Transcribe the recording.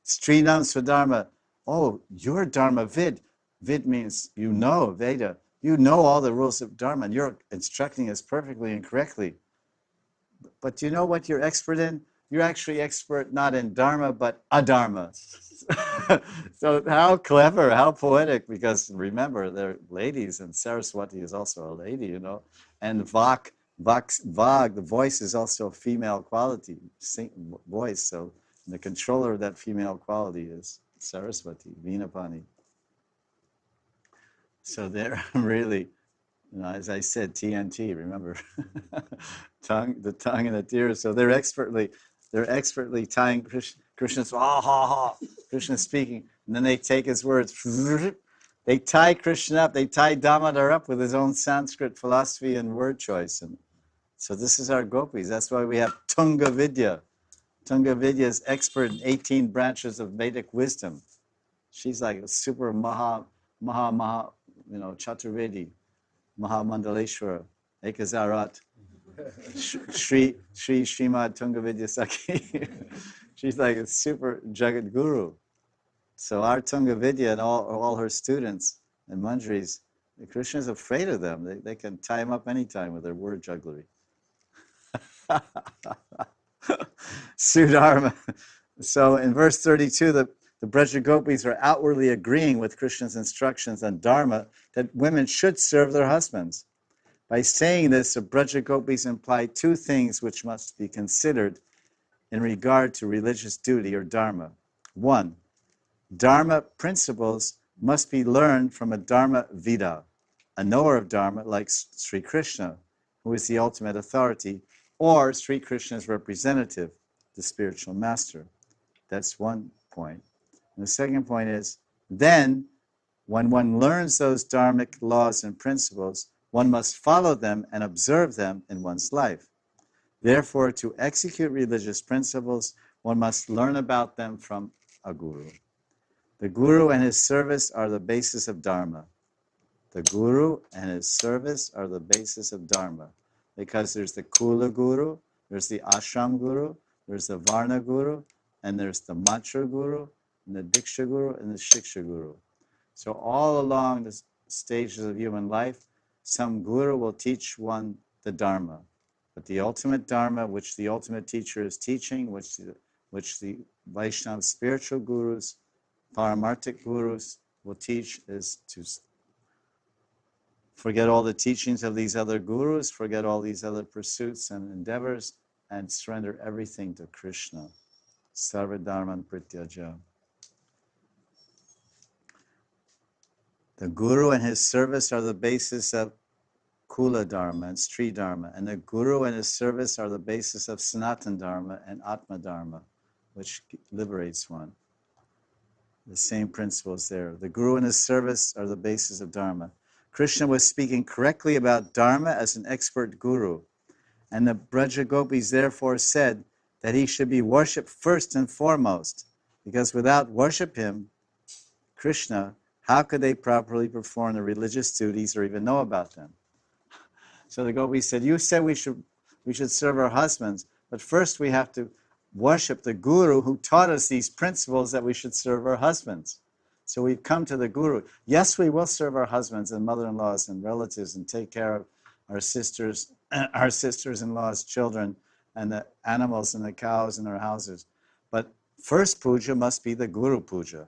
Strinam Swadharma. Oh, you're Dharma Vid. Vid means you know, Veda. You know all the rules of Dharma, and you're instructing us perfectly and correctly. But do you know what you're expert in? You're actually expert not in Dharma, but adharma. So how clever, how poetic, because remember, they're ladies, and Saraswati is also a lady, you know. And Vag, the voice is also a female quality, voice. So the controller of that female quality is Saraswati, Veenapani. So they're really, you know, as I said, TNT, remember? The tongue and the tears. So they're expertly tying Krishna's ha ha ha, Krishna speaking, and then they take his words. They tie Krishna up, they tie Damodar up with his own Sanskrit philosophy and word choice. And so this is our gopis. That's why we have Tunga Vidya. Tunga Vidya is expert in 18 branches of Vedic wisdom. She's like a super maha, you know, Chaturvedi, Mahamandaleshwara, Ekazarat, Sri Srimad Tunga Vidya Sakhi. She's like a super Jagat Guru. So our Tunga Vidya and all her students and manjaris, Krishna's afraid of them. They can tie him up anytime with their word jugglery. Sudharma. So in verse 32, the Braja Gopis are outwardly agreeing with Krishna's instructions on Dharma that women should serve their husbands. By saying this, the Braja Gopis imply two things which must be considered in regard to religious duty or Dharma. One, Dharma principles must be learned from a Dharma Vida, a knower of Dharma like Sri Krishna, who is the ultimate authority, or Sri Krishna's representative, the spiritual master. That's one point. And the second point is, then, when one learns those dharmic laws and principles, one must follow them and observe them in one's life. Therefore, to execute religious principles, one must learn about them from a guru. The guru and his service are the basis of Dharma. The guru and his service are the basis of Dharma. Because there's the Kula Guru, there's the Ashram Guru, there's the Varna Guru, and there's the Mantra Guru, and the Diksha Guru, and the Shiksha Guru. So all along the stages of human life, some guru will teach one the Dharma. But the ultimate Dharma, which the ultimate teacher is teaching, which the Vaishnava spiritual gurus, Paramarthik gurus will teach, is to forget all the teachings of these other gurus, forget all these other pursuits and endeavors, and surrender everything to Krishna. Sarva Dharman Prityaja. The guru and his service are the basis of Kula Dharma and Stri Dharma, and the guru and his service are the basis of Sanatan Dharma and Atma Dharma, which liberates one. The same principles there. The guru and his service are the basis of Dharma. Krishna was speaking correctly about Dharma as an expert guru, and the Braja Gopis therefore said that he should be worshipped first and foremost, because without worship him, Krishna, how could they properly perform the religious duties or even know about them? So the Gopis said, you said we should serve our husbands, but first we have to worship the guru who taught us these principles that we should serve our husbands. So we've come to the guru. Yes, we will serve our husbands and mother-in-laws and relatives and take care of our sisters-in-laws, children, and the animals and the cows in our houses. But first puja must be the guru puja.